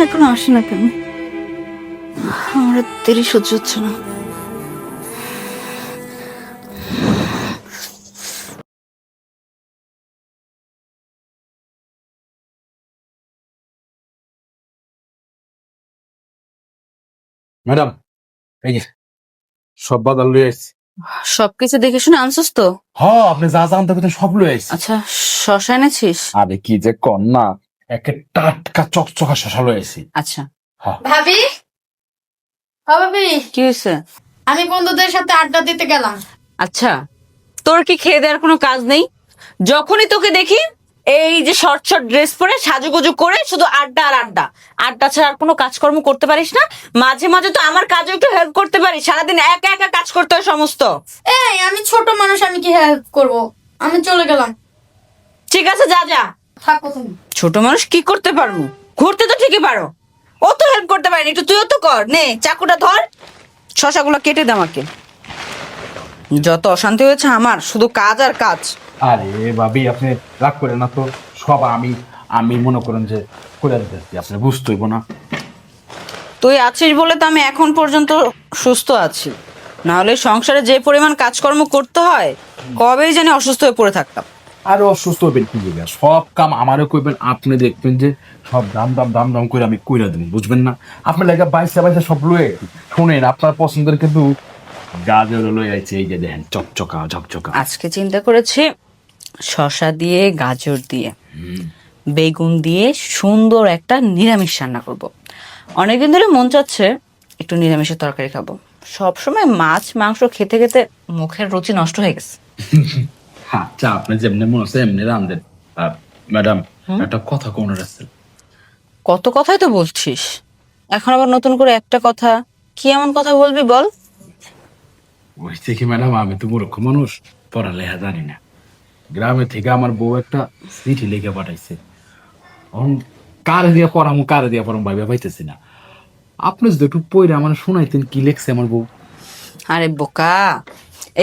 এখনো আসে না কেন? আমার আর দেরি সহ্য হচ্ছে না। ম্যাডাম, এই যে সব বাজার লই আইছি। সবকিছু দেখে শুনে আনছিস তো? আপনি যা যা আনতে পারতেন সব লই আইছি। আচ্ছা, শশা এনেছিস? আরে কি যে কর না, একে টাটকা চকচকা শশা লই আইছি। আচ্ছা। ভাবি, ও ভাবি, কি হয়েছে? আমি বন্ধুদের সাথে আড্ডা দিতে গেলাম। আচ্ছা, তোর কি খেয়ে দেওয়ার কোনো কাজ নেই? যখনই তোকে দেখি এই যে শর্ট শর্ট ড্রেস পরে সাজুগুজু করে শুধু আড্ডা আর আড্ডা। আড্ডা ছাড়া আর কোনো কাজকর্ম করতে পারিস না? মাঝে মাঝে তো আমার কাজে একটু হেল্প করতে পারিস, সারাদিন একা একা কাজ করতে হয় সমস্ত। এই আমি ছোট মানুষ, আমি কি হেল্প করব? আমি চলে গেলাম। ঠিক আছে, যা যা। থাকো তুমি। ছোট মানুষ কি করতে পারবো? ঘুরতে তো ঠিকই পারো। ও তো হেল্প করতে পারেনি, একটু তুইও তো কর। নে চাকুটা ধর, শশাগুলো কেটে দে আমাকে। যত অশান্তি হয়েছে আমার, শুধু কাজ আর কাজ। আরে ভাবি, আপনি রাগ করেন না তো। সব আমি আমি মনে করেন যে করে দিতেছি, আপনি বুঝতে হইব না। তুই আছিস বলে তো আমি এখন পর্যন্ত সুস্থ আছি, না হলে সংসারে যে পরিমাণ কাজকর্ম করতে হয়, কবেই জানি অসুস্থ হয়ে পড়ে থাকতাম। আরো অসুস্থ হবেন কি জায়গা, সব কাম আমারও কইবেন, আপনি দেখবেন যে সব দাম দাম দাম দাম করে আমি কইরা দেব, বুঝবেন না? আপনার লাগে বাইসা বাইসা সব লয়ে শুনেন, আপনার পছন্দের কিন্তু গাজর লই আইছে, এই যে দেখেন চকচকা ঝকঝকা। আজকে চিন্তা করেছি শসা দিয়ে, গাজর দিয়ে, বেগুন দিয়ে সুন্দর একটা নিরামিষ রান্না করব। অনেকদিন ধরে মন চাচ্ছে একটু নিরামিষের তরকারি খাবো। সবসময় মাছ মাংস খেতে খেতে মুখের রুচি নষ্ট হয়ে গেছে। হ্যাঁ, চা আপনি যেমনি মনে হচ্ছে এমনি রান্ধেন। ম্যাডাম, একটা কথা কোন আছে? কত কথাই তো বলছিস, এখন আবার নতুন করে একটা কথা? কি এমন কথা বলবি বল? ওই থেকে ম্যাডাম, আমি তো মূর্খ মানুষ, পড়ালেখা জানি না। গ্রামে থেকে আমার বউ একটা চিঠি লিখে পাঠাইছে। এখন কারে দিয়ে পড়ামু ভাইবা পাইতেছি না। আপনি যদি একটু পড়ে আমার শোনাইতেন কি লিখছে আমার বউ। আরে বোকা,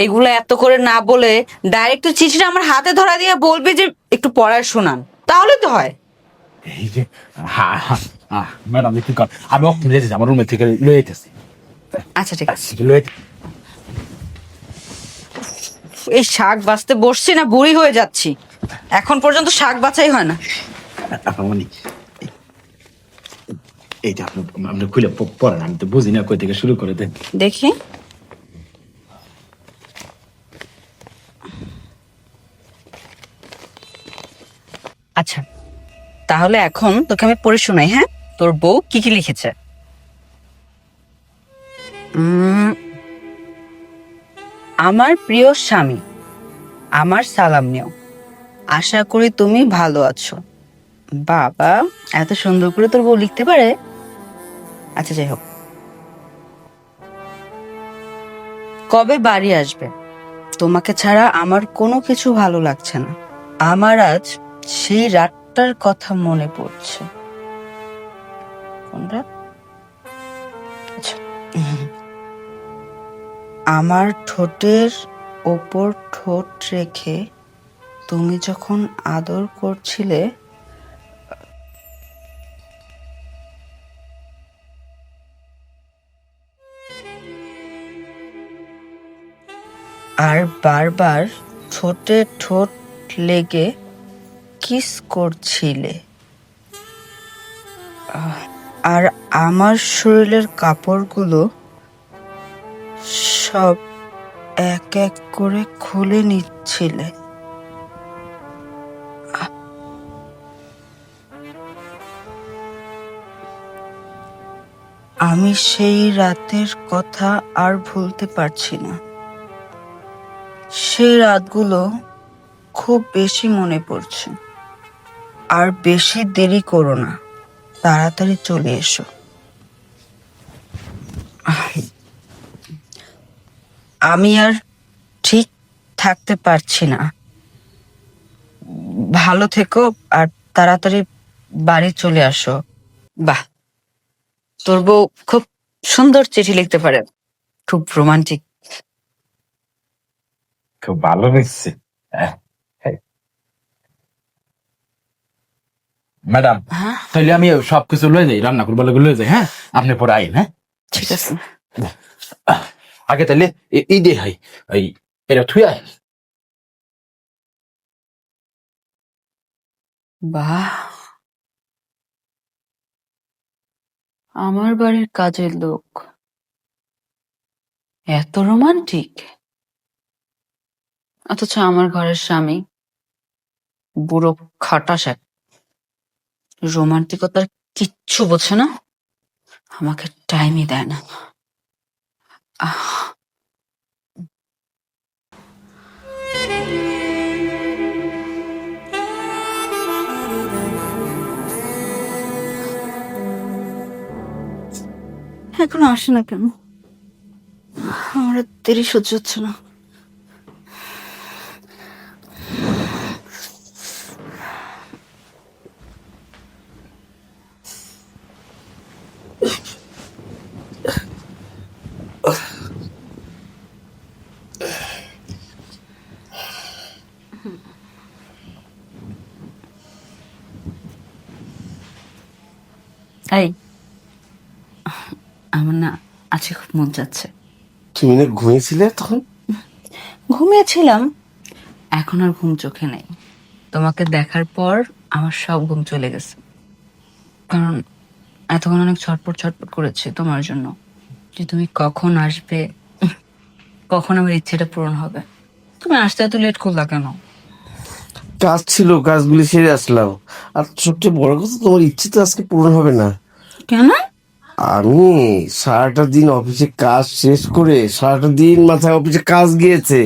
এইগুলো এত করে না বলে ডাইরেক্ট চিঠিটা আমার হাতে ধরা দিয়ে বলবি যে একটু পড়ায় শোনান, তাহলে তো হয়। এই যে ম্যাডাম একটু কর, আমি অক্ষণ যেতেছি, আমার রুমের থেকে লয়ে যেতেছি। আচ্ছা ঠিক আছে। লয়ে এই শাক বাছতে বসছি না বুড়ি হয়ে যাচ্ছি, এখন পর্যন্ত শাক বাছাই হয় না। মানে এইটা আপনি আপনি খুলে পড়েন, আমি তো বুঝি না কই থেকে শুরু করে দেন। দেখি। আচ্ছা, তাহলে এখন তোকে আমি পড়ে শোনাই। হ্যাঁ, তোর বউ কি কি লিখেছে। আমার প্রিয় স্বামী, আমার সালাম নিও, আশা করি তুমি ভালো আছো। বাবা, এত সুন্দর করে তোর বউ লিখতে পারে। আচ্ছা যাই হোক, কবে বাড়ি আসবে? তোমাকে ছাড়া আমার কোনো কিছু ভালো লাগছে না। আমার আজ সেই রাতটার কথা মনে পড়ছে। কোন রাত? আচ্ছা। আমার ঠোঁটের ওপর ঠোঁট রেখে তুমি যখন আদর করছিলে, আর বারবার ঠোঁটে ঠোঁট লেগে কিস করছিলে, আর আমার শরীরের কাপড়গুলো সব এক এক করে খুলে নিচ্ছিলে। আমি সেই রাতের কথা আর ভুলতে পারছি না। সেই রাতগুলো খুব বেশি মনে পড়ছে। আর বেশি দেরি করো না, তাড়াতাড়ি চলে এসো। আমি আর ঠিক থাকতে পারছি না। ভালো থেকো আর তাড়াতাড়ি বাড়ি চলে আসো। বাহ, তোর বউ খুব সুন্দর চিঠি লিখতে পারে, খুব রোমান্টিক। খুব ভালো হয়েছে। হ্যাঁ, হ্যাঁ। ম্যাডাম হ্যাঁ তাহলে আমি সবকিছু লয়ে যাই, রান্না করবো লয়ে যাই। হ্যাঁ, আপনি পরে আইন। হ্যাঁ, ঠিক আছে। আগে তাহলে এই দে হাই, এই এটা থুই আয়। বাহ, আমার বাড়ির কাজের লোক এত রোমান্টিক, অথচ আমার ঘরের স্বামী বুড়ো খাটাস এক, রোমান্টিকতার কিচ্ছু বোঝে না, আমাকে টাইমই দেয় না। আহ, এখনো আসে না কেন? আমার আর দেরি সহ্য হচ্ছে না। এই, আমার না আজকে খুব মন চাচ্ছে। তুমি না ঘুমিয়েছিলে তখন? ঘুমিয়েছিলাম, এখন আর ঘুম চোখে নেই। তোমাকে দেখার পর আমার সব ঘুম চলে গেছে, কারণ এতক্ষণ অনেক ছটপট ছটপট করেছি তোমার জন্য, যে তুমি কখন আসবে, কখন আমার ইচ্ছেটা পূরণ হবে। তুমি আসতে এত লেট করলা কেন? কাজ ছিল, কাজগুলি সেরে আসলাম। আর সবচেয়ে বড় কথা, তোমার ইচ্ছে তো আজকে পূরণ হবে না। কেন? আমি সারাটা দিন অফিসে কাজ শেষ করে সারাটা দিন মাথায় অফিসে কাজ গিয়েছে,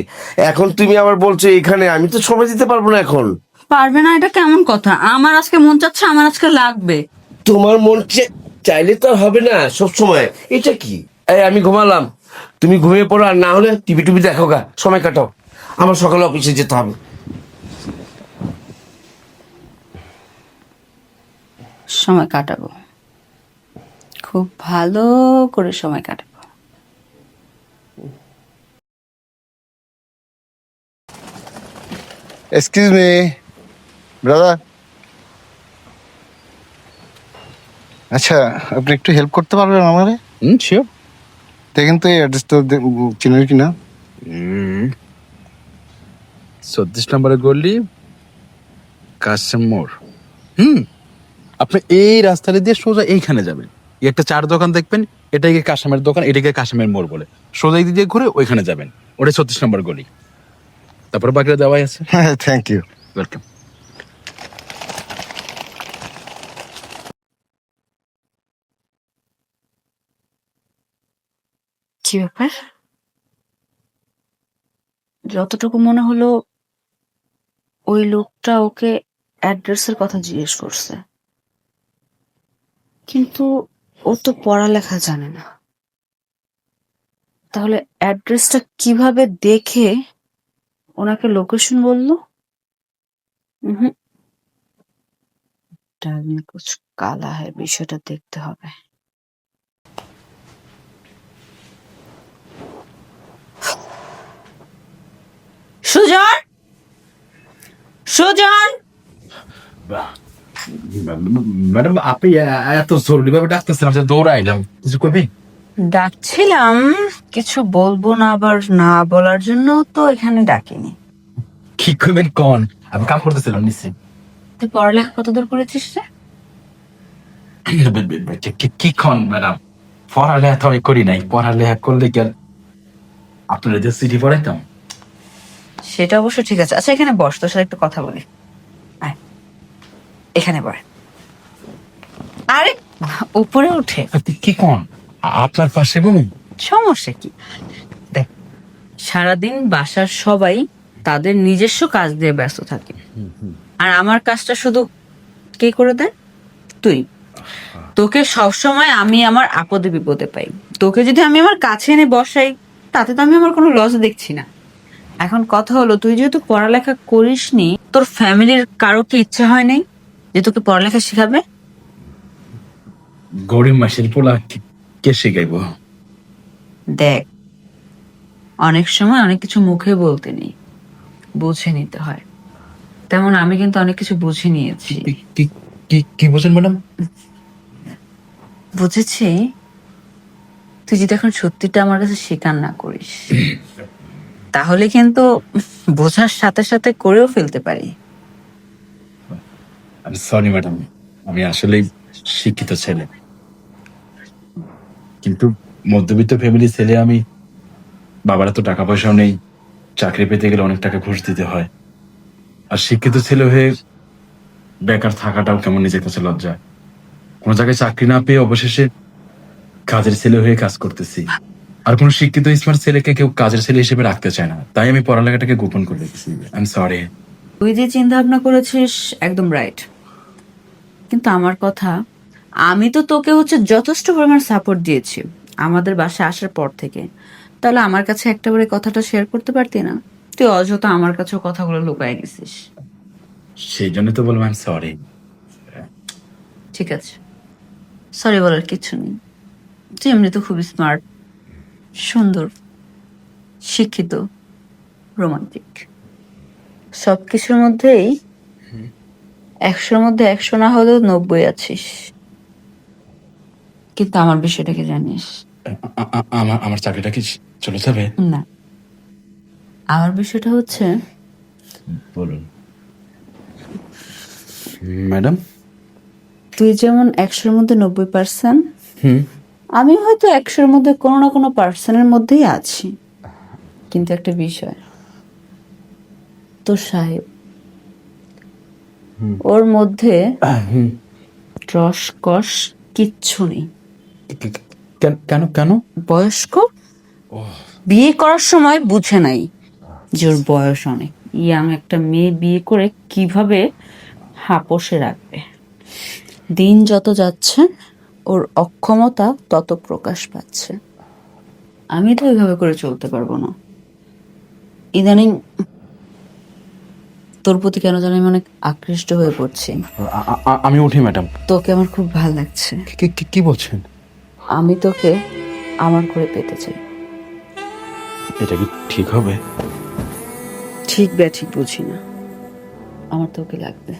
এখন তুমি আবার বলছো এখানে, আমি তো সময় দিতে পারবো না এখন। পারবে না এটা কেমন কথা? আমার আজকে মন চাচ্ছে, আমার আজকে লাগবে। তোমার মন চাইলে তো আর হবে না সব সময়। এটা কি, এই আমি ঘুমালাম, তুমি ঘুমিয়ে পড়ো, আর না হলে টিভি টিভি দেখো গা, সময় কাটাও। আমার সকালে অফিসে যেতে হবে। সময় কাটাবো, খুব ভালো করে সময় কাটাবো। Excuse me brother. আচ্ছা, আপনি একটু হেল্প করতে পারবেন আমারে? শিওর। দেখেন তো এই অ্যাড্রেসটা চিনেন কি না? 34 নম্বরের গলি, কাশেম মোড়। আপনি এই রাস্তাটা দিয়ে সোজা এইখানে যাবেন, একটা চার দোকান দেখবেন, এটা গিয়ে কাশেমের দোকান, এটা গিয়ে কাশেমের মোড় বলে, সোজা এই দিক দিয়ে ঘুরে ওইখানে যাবেন, ওটা 36 নম্বর গলি। তারপরে বাকিটা দেওয়াই আছে। হ্যাঁ, থ্যাংক ইউ। ওয়েলকাম। কি ব্যাপার? যতটুকু মনে হলো ওই লোকটা ওকে অ্যাড্রেসের কথা জিজ্ঞেস করছে, কিন্তু ও তো পড়ালেখা জানে না, তাহলে অ্যাড্রেসটা কিভাবে দেখে ওনাকে লোকেশন বললো? হুম, ডাল মে কুছ কালা হ্যায়, বিষয়টা দেখতে হবে। সুজন, সুজন, ম্যাডাম আপনি এত জরুরি ভাবে ডাকতেছেন, আমি দৌড়ে আইলাম, কিছু করবেন? ডাকছিলাম কিছু বলবো না, আবার না বলার জন্য তো এখানে ডাকিনি। কি করবেন কন? আমি কাম করতেছিলাম নিশ্চয়। তুই পড়ালেখা কতদূর করেছিস রে? কি কন ম্যাডাম? পড়ালেখা তো আমি করি নাই, পড়ালেখা করলে কি আর আপনারা যে চিঠি পড়াইতাম? সেটা অবশ্য ঠিক আছে। আচ্ছা এখানে বস, তোর সাথে একটু কথা বলি। আয়, এখানে বস। আরে উপরে উঠে। কি কন? আপনার পাশে বলুন। সমস্যা কি? দেখ, সারাদিন বাসার সবাই তাদের নিজস্ব কাজ দিয়ে ব্যস্ত থাকে, আর আমার কাজটা শুধু কে করে দেয়? তুই। তোকে সবসময় আমি আমার আপদে বিপদে পাই, তোকে যদি আমি আমার কাছে এনে বসাই তাতে তো আমি আমার কোনো লস দেখছি না। এখন কথা হলো, তুই যেহেতু পড়ালেখা করিসনি, তোর ফ্যামিলির কারো কি ইচ্ছা হয় নাই যে তোকে পড়ালেখা শিখাবে? গরিব মাসের পোলা কে শিখাইব? দেখ, অনেক সময় অনেক কিছু মুখে বলতে নেই, বুঝে নিতে হয়। তেমন আমি কিন্তু অনেক কিছু বুঝে নিয়েছি। কি কি বলছেন ম্যাডাম? বুঝেছি, তুই যদি এখন সত্যিটা আমার কাছে স্বীকার না করিস তাহলে কিন্তু বোঝার সাথে সাথে করেও ফেলতে পারি। আমি সরি ম্যাডাম, আমি আসলেই শিক্ষিত ছেলে, কিন্তু মধ্যবিত্ত ফ্যামিলি ছেলে আমি। বাবার তো টাকা পয়সাও নেই, চাকরি পেতে গেলে অনেক টাকা ঘুষ দিতে হয়। আর শিক্ষিত ছেলে হয়ে বেকার থাকাটাও কেমন নিজের কাছে লজ্জা। কোনো জায়গায় চাকরি না পেয়ে অবশেষে কাজের ছেলে হয়ে কাজ করতেছি। আর কোনো শিক্ষিত স্মার্ট ছেলেকে কেউ কাজের ছেলে হিসেবে রাখতে চায় না, তাই আমি পড়ালেখাটাকে গোপন করে রেখেছি। I am sorry. তুই যে চিন্তা ভাবনা করেছিস একদম রাইট, কিন্তু আমার কথা, আমি তো তোকে হচ্ছে যথেষ্ট পরিমাণ সাপোর্ট দিয়েছি আমাদের বাসায় আসার পর থেকে। তাহলে আমার কাছে একটাবারে কথাটা শেয়ার করতে পারতি না? তুই অযথা আমার কাছেও কথাগুলো লুকায় গেছিস। সেই জন্য তো বলবো আই এম সরি। ঠিক আছে, সরি বলার কিছু নেই। তুই এমনি তো খুবই স্মার্ট, সুন্দর, শিক্ষিত, রোমান্টিক, সবকিছুর মধ্যেই 100-র মধ্যে 100 না হলেও 90 আছিস। কিন্তু আমার বিষয়টা কি জানিস? আমার আমার চাকরিটা কি চলে যাবে? না, আমার বিষয়টা হচ্ছে বলুন ম্যাডাম। তুই যেমন 100-র মধ্যে 90%, আমি হয়তো 100-র মধ্যে কোনো না কোনো পার্সেন্টের মধ্যেই আছি। কিন্তু একটা বিষয়, তোর সাহেব, ওর মধ্যে রস কস কিচ্ছু নেই। কেন কেন? বয়স্ক, বিয়ে করার সময় বুঝে নাই যে ওর বয়স অনেক। ইয়াং একটা মেয়ে বিয়ে করে কিভাবে হাপসে রাখবে। দিন যত যাচ্ছে ওর অক্ষমতা তত প্রকাশ পাচ্ছে। আমি তো ওইভাবে করে চলতে পারবো না। ইদানিং তোর প্রতি কেন জানি আমি অনেক আকৃষ্ট হয়ে পড়ছি। আমি উঠি ম্যাডাম। তোকে আমার খুব ভাল লাগছে। কি বলছেন? আমি তোকে আমার করে পেতে চাই। এটা কি ঠিক হবে? ঠিক বে ঠিক বুঝি না, আমার তোকে লাগবে।